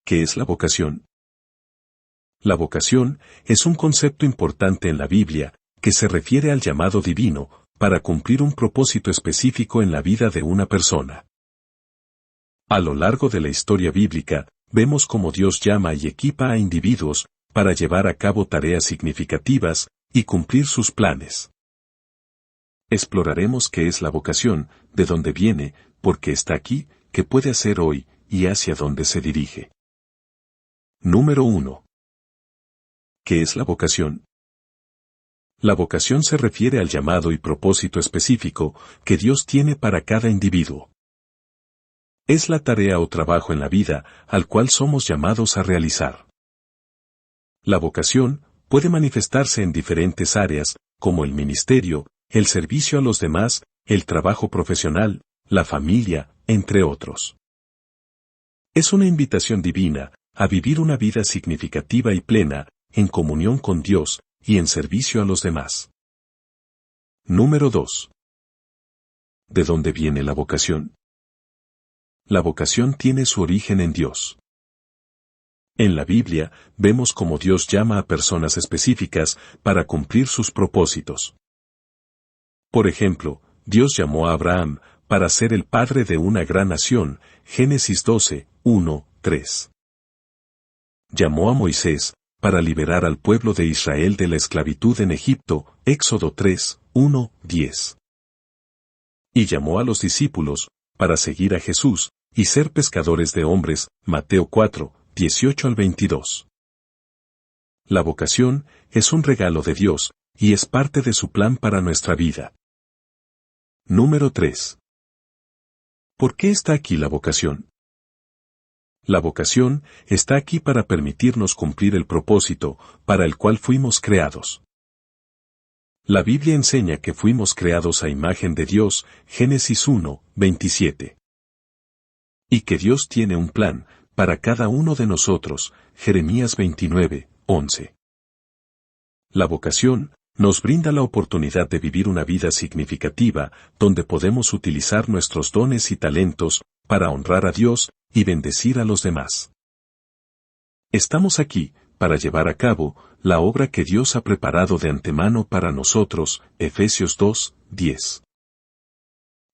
¿Qué es la vocación? La vocación es un concepto importante en la Biblia, que se refiere al llamado divino, para cumplir un propósito específico en la vida de una persona. A lo largo de la historia bíblica, vemos cómo Dios llama y equipa a individuos para llevar a cabo tareas significativas y cumplir sus planes. Exploraremos qué es la vocación, de dónde viene, por qué está aquí, qué puede hacer hoy y hacia dónde se dirige. Número 1. ¿Qué es la vocación? La vocación se refiere al llamado y propósito específico que Dios tiene para cada individuo. Es la tarea o trabajo en la vida al cual somos llamados a realizar. La vocación puede manifestarse en diferentes áreas, como el ministerio, el servicio a los demás, el trabajo profesional, la familia, entre otros. Es una invitación divina a vivir una vida significativa y plena, en comunión con Dios y en servicio a los demás. Número 2. ¿De dónde viene la vocación? La vocación tiene su origen en Dios. En la Biblia, vemos cómo Dios llama a personas específicas para cumplir sus propósitos. Por ejemplo, Dios llamó a Abraham para ser el padre de una gran nación, Génesis 12, 1, 3. Llamó a Moisés para liberar al pueblo de Israel de la esclavitud en Egipto, Éxodo 3, 1, 10. Y llamó a los discípulos para seguir a Jesús y ser pescadores de hombres, Mateo 4, 18 al 22. La vocación es un regalo de Dios y es parte de su plan para nuestra vida. Número 3. ¿Por qué está aquí la vocación? La vocación está aquí para permitirnos cumplir el propósito para el cual fuimos creados. La Biblia enseña que fuimos creados a imagen de Dios, Génesis 1, 27. Y que Dios tiene un plan para cada uno de nosotros, Jeremías 29, 11. La vocación nos brinda la oportunidad de vivir una vida significativa, donde podemos utilizar nuestros dones y talentos para honrar a Dios y bendecir a los demás. Estamos aquí para llevar a cabo la obra que Dios ha preparado de antemano para nosotros, Efesios 2, 10.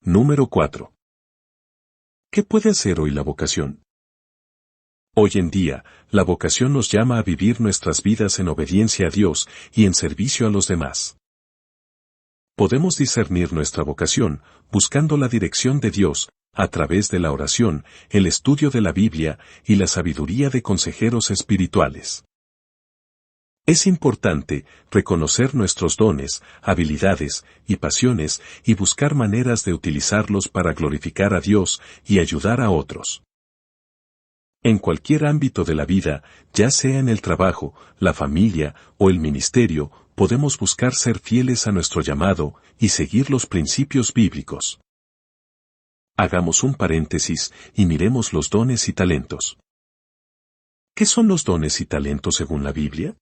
Número 4. ¿Qué puede hacer hoy la vocación? Hoy en día, la vocación nos llama a vivir nuestras vidas en obediencia a Dios y en servicio a los demás. Podemos discernir nuestra vocación buscando la dirección de Dios, a través de la oración, el estudio de la Biblia y la sabiduría de consejeros espirituales. Es importante reconocer nuestros dones, habilidades y pasiones y buscar maneras de utilizarlos para glorificar a Dios y ayudar a otros. En cualquier ámbito de la vida, ya sea en el trabajo, la familia o el ministerio, podemos buscar ser fieles a nuestro llamado y seguir los principios bíblicos. Hagamos un paréntesis y miremos los dones y talentos. ¿Qué son los dones y talentos según la Biblia?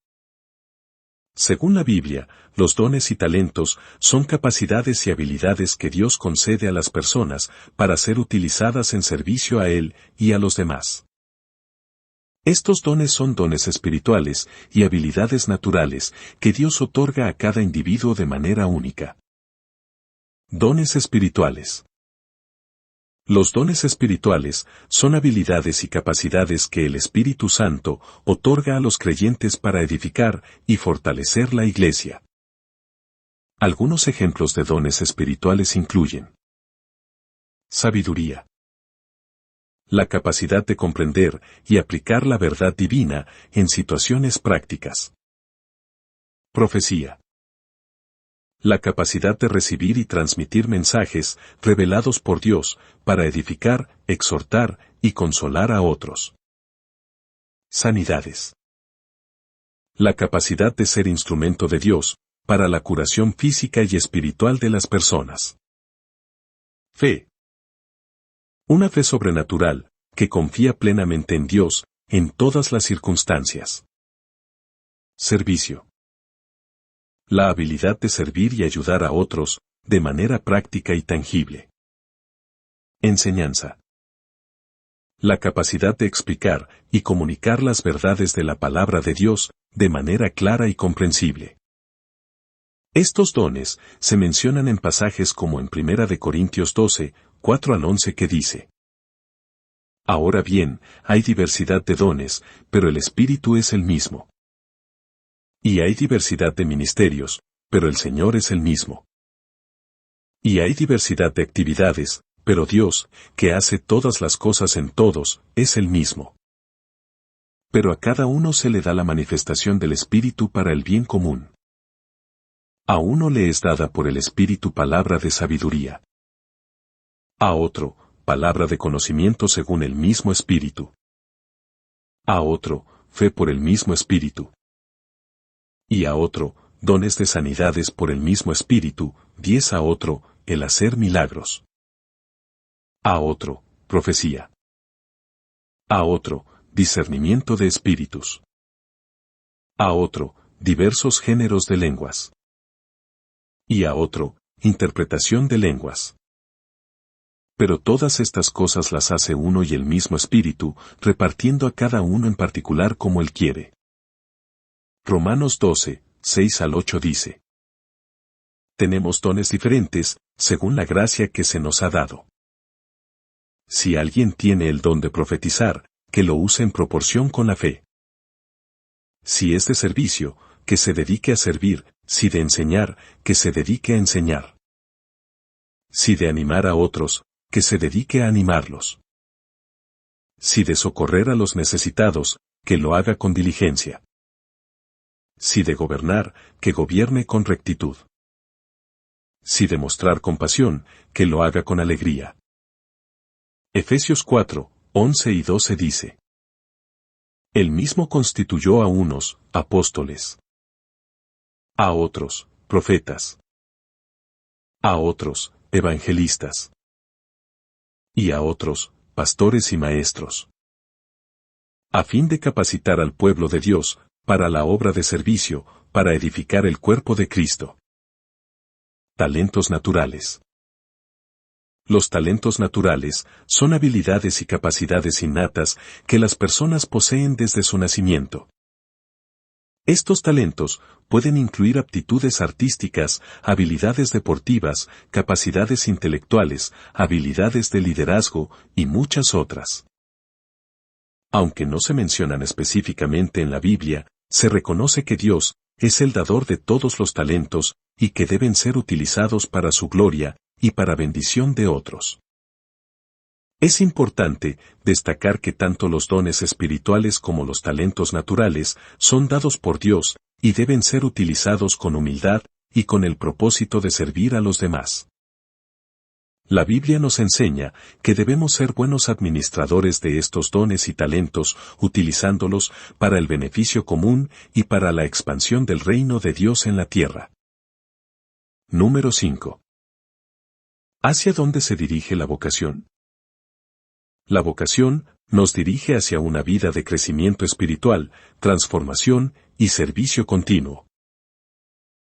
Según la Biblia, los dones y talentos son capacidades y habilidades que Dios concede a las personas para ser utilizadas en servicio a Él y a los demás. Estos dones son dones espirituales y habilidades naturales que Dios otorga a cada individuo de manera única. Dones espirituales. Los dones espirituales son habilidades y capacidades que el Espíritu Santo otorga a los creyentes para edificar y fortalecer la Iglesia. Algunos ejemplos de dones espirituales incluyen: sabiduría. La capacidad de comprender y aplicar la verdad divina en situaciones prácticas. Profecía. La capacidad de recibir y transmitir mensajes revelados por Dios para edificar, exhortar y consolar a otros. Sanidades. La capacidad de ser instrumento de Dios para la curación física y espiritual de las personas. Fe. Una fe sobrenatural, que confía plenamente en Dios, en todas las circunstancias. Servicio. La habilidad de servir y ayudar a otros, de manera práctica y tangible. Enseñanza. La capacidad de explicar y comunicar las verdades de la palabra de Dios de manera clara y comprensible. Estos dones se mencionan en pasajes como en 1 de Corintios 12, 4 al 11 que dice: Ahora bien, hay diversidad de dones, pero el Espíritu es el mismo. Y hay diversidad de ministerios, pero el Señor es el mismo. Y hay diversidad de actividades, pero Dios, que hace todas las cosas en todos, es el mismo. Pero a cada uno se le da la manifestación del Espíritu para el bien común. A uno le es dada por el Espíritu palabra de sabiduría. A otro, palabra de conocimiento según el mismo Espíritu. A otro, fe por el mismo Espíritu. Y a otro, dones de sanidades por el mismo Espíritu, 10 a otro, el hacer milagros. A otro, profecía. A otro, discernimiento de espíritus. A otro, diversos géneros de lenguas. Y a otro, interpretación de lenguas. Pero todas estas cosas las hace uno y el mismo Espíritu, repartiendo a cada uno en particular como Él quiere. Romanos 12, 6 al 8 dice: Tenemos dones diferentes, según la gracia que se nos ha dado. Si alguien tiene el don de profetizar, que lo use en proporción con la fe. Si es de servicio, que se dedique a servir; si de enseñar, que se dedique a enseñar. Si de animar a otros, que se dedique a animarlos. Si de socorrer a los necesitados, que lo haga con diligencia. Si de gobernar, que gobierne con rectitud. Si de mostrar compasión, que lo haga con alegría. Efesios 4, 11 y 12 dice: Él mismo constituyó a unos, apóstoles. A otros, profetas. A otros, evangelistas. Y a otros, pastores y maestros. A fin de capacitar al pueblo de Dios, para la obra de servicio, para edificar el cuerpo de Cristo. Talentos naturales. Los talentos naturales son habilidades y capacidades innatas que las personas poseen desde su nacimiento. Estos talentos pueden incluir aptitudes artísticas, habilidades deportivas, capacidades intelectuales, habilidades de liderazgo y muchas otras. Aunque no se mencionan específicamente en la Biblia, se reconoce que Dios es el dador de todos los talentos y que deben ser utilizados para su gloria y para bendición de otros. Es importante destacar que tanto los dones espirituales como los talentos naturales son dados por Dios y deben ser utilizados con humildad y con el propósito de servir a los demás. La Biblia nos enseña que debemos ser buenos administradores de estos dones y talentos, utilizándolos para el beneficio común y para la expansión del reino de Dios en la tierra. Número 5. ¿Hacia dónde se dirige la vocación? La vocación nos dirige hacia una vida de crecimiento espiritual, transformación y servicio continuo.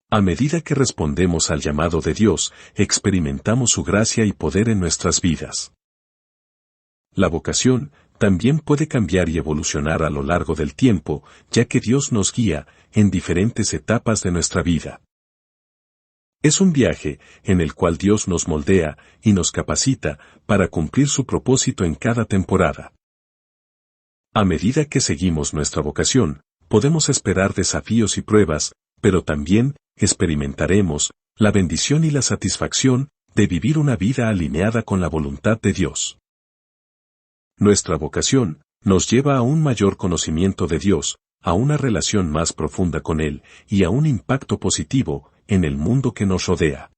A medida que respondemos al llamado de Dios, experimentamos su gracia y poder en nuestras vidas. La vocación también puede cambiar y evolucionar a lo largo del tiempo, ya que Dios nos guía en diferentes etapas de nuestra vida. Es un viaje en el cual Dios nos moldea y nos capacita para cumplir su propósito en cada temporada. A medida que seguimos nuestra vocación, podemos esperar desafíos y pruebas, pero también experimentaremos la bendición y la satisfacción de vivir una vida alineada con la voluntad de Dios. Nuestra vocación nos lleva a un mayor conocimiento de Dios, a una relación más profunda con Él y a un impacto positivo en el mundo que nos rodea.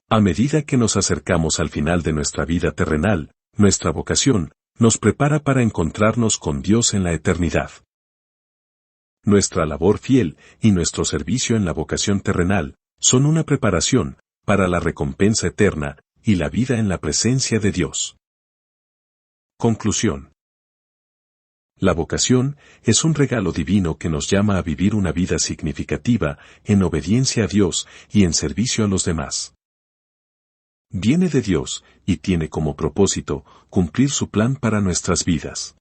A medida que nos acercamos al final de nuestra vida terrenal, nuestra vocación nos prepara para encontrarnos con Dios en la eternidad. Nuestra labor fiel y nuestro servicio en la vocación terrenal son una preparación para la recompensa eterna y la vida en la presencia de Dios. Conclusión. La vocación es un regalo divino que nos llama a vivir una vida significativa en obediencia a Dios y en servicio a los demás. Viene de Dios, y tiene como propósito cumplir su plan para nuestras vidas.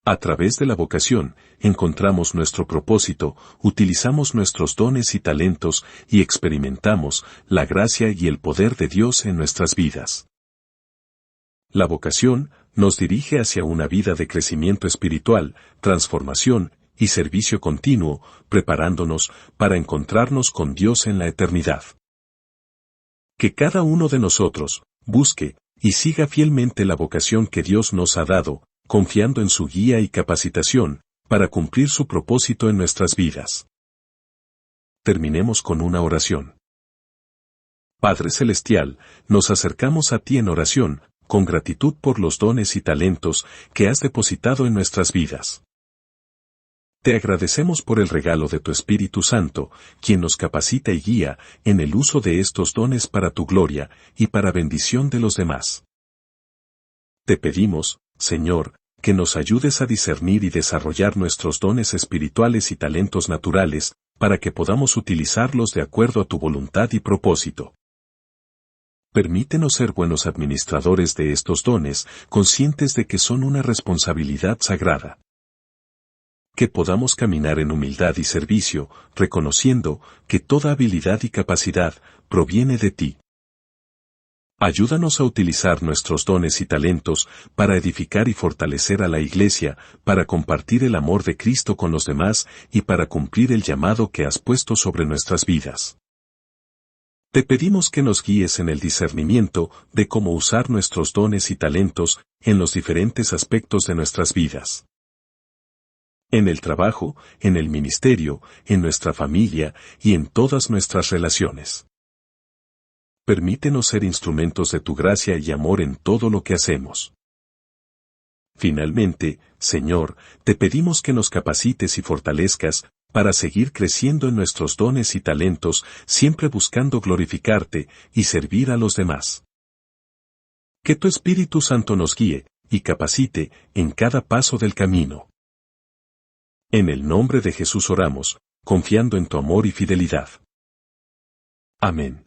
A través de la vocación, encontramos nuestro propósito, utilizamos nuestros dones y talentos y experimentamos la gracia y el poder de Dios en nuestras vidas. La vocación nos dirige hacia una vida de crecimiento espiritual, transformación y servicio continuo, preparándonos para encontrarnos con Dios en la eternidad. Que cada uno de nosotros busque y siga fielmente la vocación que Dios nos ha dado, confiando en su guía y capacitación, para cumplir su propósito en nuestras vidas. Terminemos con una oración. Padre Celestial, nos acercamos a ti en oración, con gratitud por los dones y talentos que has depositado en nuestras vidas. Te agradecemos por el regalo de tu Espíritu Santo, quien nos capacita y guía en el uso de estos dones para tu gloria y para bendición de los demás. Te pedimos, Señor, que nos ayudes a discernir y desarrollar nuestros dones espirituales y talentos naturales, para que podamos utilizarlos de acuerdo a tu voluntad y propósito. Permítenos ser buenos administradores de estos dones, conscientes de que son una responsabilidad sagrada. Que podamos caminar en humildad y servicio, reconociendo que toda habilidad y capacidad proviene de ti. Ayúdanos a utilizar nuestros dones y talentos para edificar y fortalecer a la Iglesia, para compartir el amor de Cristo con los demás y para cumplir el llamado que has puesto sobre nuestras vidas. Te pedimos que nos guíes en el discernimiento de cómo usar nuestros dones y talentos en los diferentes aspectos de nuestras vidas. En el trabajo, en el ministerio, en nuestra familia y en todas nuestras relaciones. Permítenos ser instrumentos de tu gracia y amor en todo lo que hacemos. Finalmente, Señor, te pedimos que nos capacites y fortalezcas para seguir creciendo en nuestros dones y talentos, siempre buscando glorificarte y servir a los demás. Que tu Espíritu Santo nos guíe y capacite en cada paso del camino. En el nombre de Jesús oramos, confiando en tu amor y fidelidad. Amén.